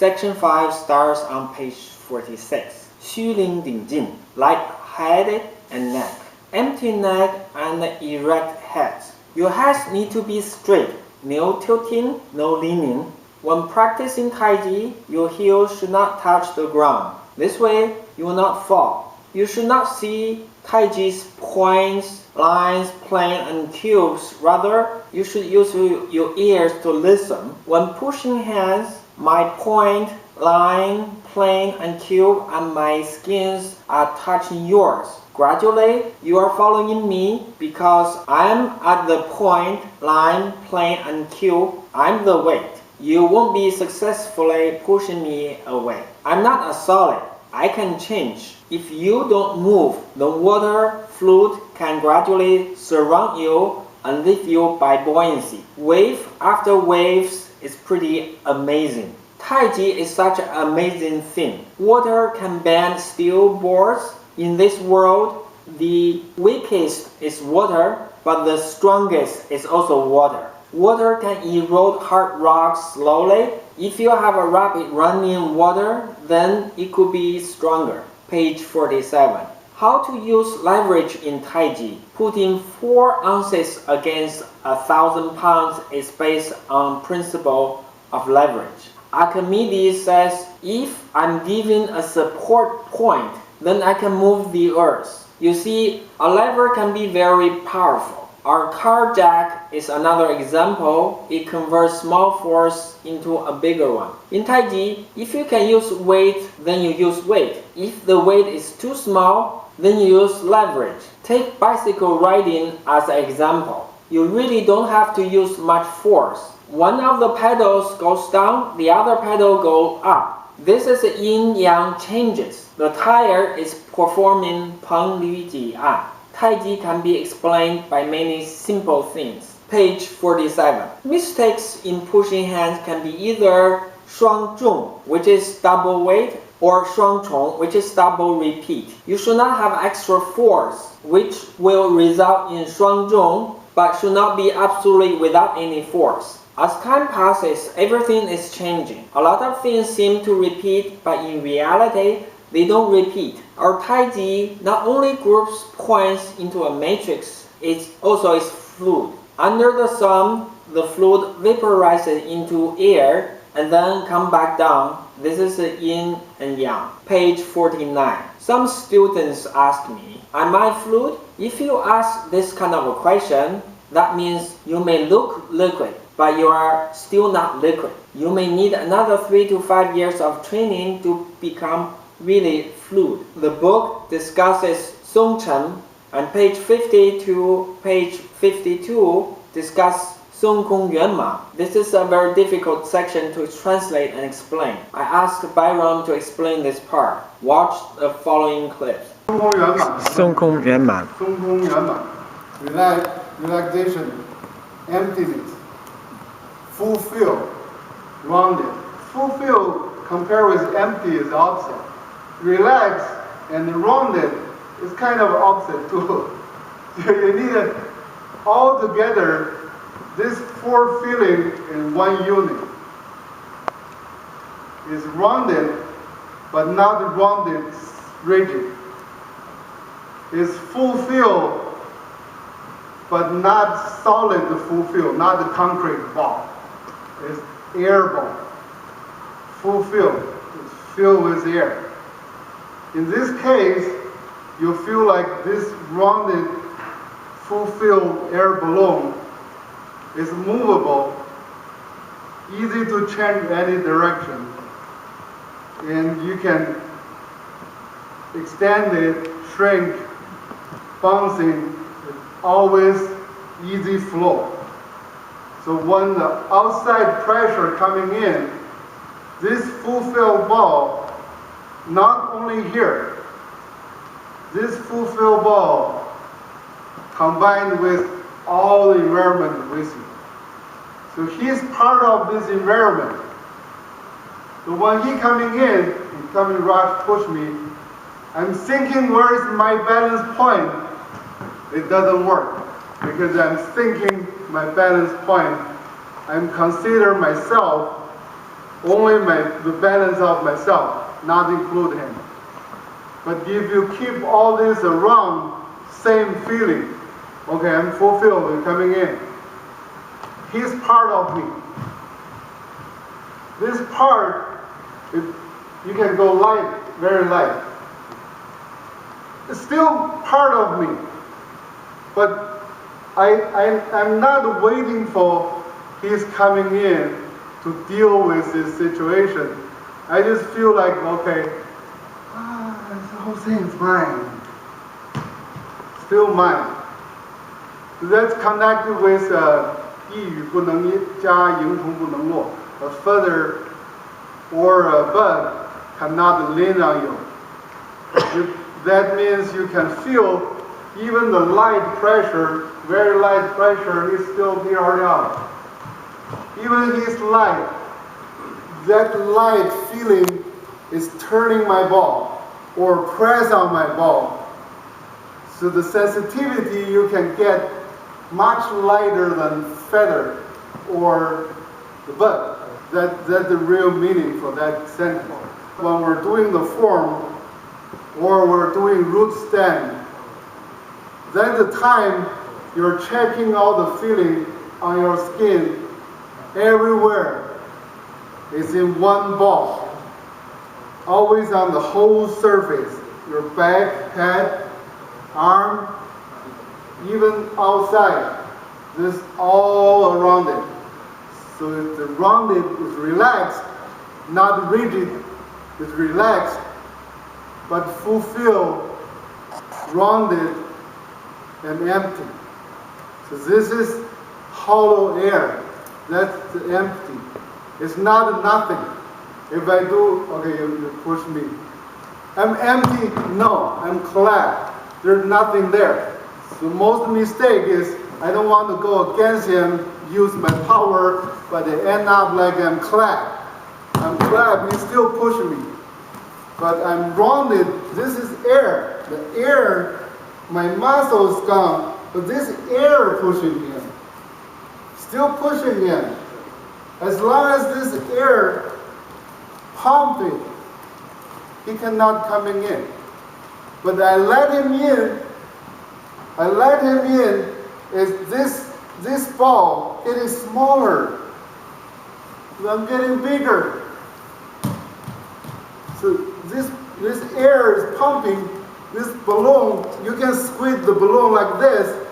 Section 5 starts on page 46. 虚灵顶劲, light-headed and neck. Empty neck and erect head. Your heads need to be straight, no tilting, no leaning. When practicing Taiji, your heels should not touch the ground. This way, you will not fall. You should not see Taiji's points, lines, plane, and cubes. Rather, you should use your ears to listen. When pushing hands, my point, line, plane, and cube and my skins are touching yours. Gradually, you are following me because I'm at the point, line, plane, and cube. I'm the weight. You won't be successfully pushing me away. I'm not a solid. I can change. If you don't move, the water fluid can gradually surround you and lift you by buoyancy. Wave after waves is pretty amazing. Taiji is such an amazing thing. Water can bend steel boards. In this world, the weakest is water, but the strongest is also water. Water can erode hard rocks slowly. If you have a rapid running water, then it could be stronger. Page 47. How to use leverage in Taiji. Putting 4 ounces against 1,000 pounds is based on principle of leverage. Archimedes says, if I'm given a support point, then I can move the earth. You see, a lever can be very powerful. Our car jack is another example. It converts small force into a bigger one. In Taiji, if you can use weight, then you use weight. If the weight is too small, then you use leverage. Take bicycle riding as an example. You really don't have to use much force. One of the pedals goes down, the other pedal goes up. This is yin-yang changes. The tire is performing peng lü ji an. Taiji can be explained by many simple things. Page 47. Mistakes in pushing hands can be either 双重, which is double weight, or 双重, which is double repeat. You should not have extra force, which will result in 双重, but should not be absolutely without any force. As time passes, everything is changing. A lot of things seem to repeat, but in reality, they don't repeat. Our Taiji not only groups points into a matrix, it also is fluid. Under the sun, the fluid vaporizes into air and then come back down. This is yin and yang. Page 49. Some students ask me, am I fluid? If you ask this kind of a question, that means you may look liquid, but you are still not liquid. You may need another 3 to 5 years of training to become really fluid. The book discusses Songchen, and page 50 to page 52 discuss Kong Yuan Man. This is a very difficult section to translate and explain. I asked Byron to explain this part. Watch the following clips. Kong Yuan Man. Relaxation, emptiness, fulfill, rounded. Fulfill compared with empty is opposite. Relax and rounded is kind of opposite too. You need it all together, this 4 feeling in one unit. Is rounded, but not rounded rigid. Is fulfilled, but not solid to fulfill, not the concrete ball. It's air ball. Fulfilled, it's filled with air. In this case, you feel like this rounded, fulfilled air balloon is movable, easy to change any direction, and you can extend it, shrink, bouncing, always easy flow. So when the outside pressure coming in, this fulfilled ball, not only here, this fulfilled ball combined with all the environment with you. So he's part of this environment. So when he coming in, he coming rush, push me, I'm thinking where is my balance point? It doesn't work because I'm thinking my balance point. I'm consider myself only the balance of myself, not include him. But if you keep all this around, same feeling, okay, I'm fulfilled and coming in. He's part of me. This part, you can go light, very light. It's still part of me. But I'm not waiting for his coming in to deal with this situation. I just feel like, okay, the whole thing's mine. Still mine. That's connected with 一语不能加，蝇虫不能落. A feather or a bud cannot land on you. That means you can feel even the light pressure, very light pressure, is still here out. Even his light, that light feeling is turning my ball or press on my ball. So the sensitivity you can get much lighter than feather or the bud. That's the real meaning for that sentence. When we're doing the form or we're doing root stem, that's the time you're checking all the feeling on your skin everywhere. It's in one ball. Always on the whole surface. Your back, head, arm, even outside. This all around it. So the rounded is relaxed, not rigid, it's relaxed, but fulfilled, rounded, and empty. So this is hollow air. That's the empty. It's not nothing. If I do, okay, you push me. I'm empty? No, I'm clad. There's nothing there. The most mistake is I don't want to go against him, use my power, but they end up like I'm clad. I'm clad, he still push me. But I'm rounded, this is air. The air, my muscle is gone, but this air pushing him. Still pushing him. As long as this air pumping, he cannot coming in. But I let him in. I let him in. Is this ball getting smaller? I'm getting bigger. So this air is pumping. This balloon, you can squeeze the balloon like this,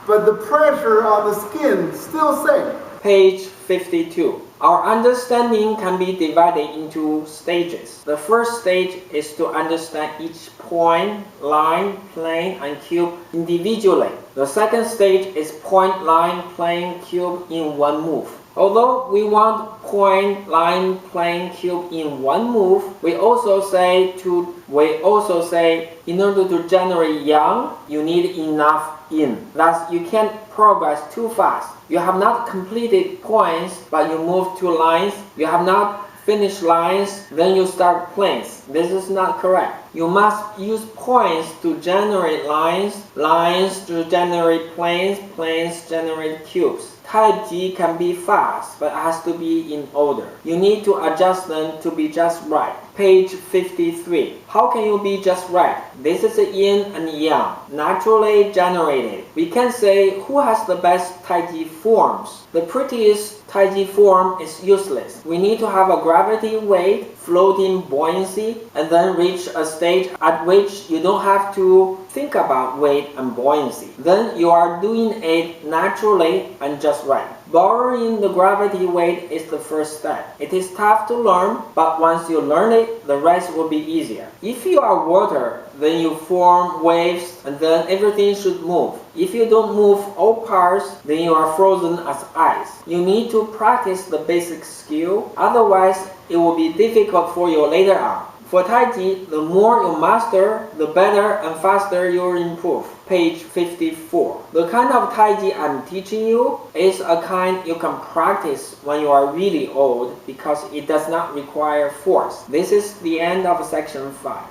but the pressure on the skin still same. Page 52. Our understanding can be divided into stages. The first stage is to understand each point, line, plane, and cube individually. The second stage is point, line, plane, cube in one move. Although we want point, line, plane, cube in one move, we also say in order to generate yang, you need enough yin. Thus, you can't progress too fast. You have not completed points, but you move to lines. You have not finished lines, then you start planes. This is not correct. You must use points to generate lines, lines to generate planes, planes generate cubes. Taiji can be fast, but has to be in order. You need to adjust them to be just right. Page 53. How can you be just right? This is a yin and yang, naturally generated. We can say who has the best Taiji forms. The prettiest Taiji form is useless. We need to have a gravity weight, floating buoyancy, and then reach a stage at which you don't have to think about weight and buoyancy. Then you are doing it naturally and just right. Borrowing the gravity weight is the first step. It is tough to learn, but once you learn it, the rest will be easier. If you are water, then you form waves and then everything should move. If you don't move all parts, then you are frozen as ice. You need to practice the basic skill, otherwise it will be difficult for you later on. For Taiji, the more you master, the better and faster you will improve. Page 54. The kind of Taiji I'm teaching you is a kind you can practice when you are really old because it does not require force. This is the end of section 5.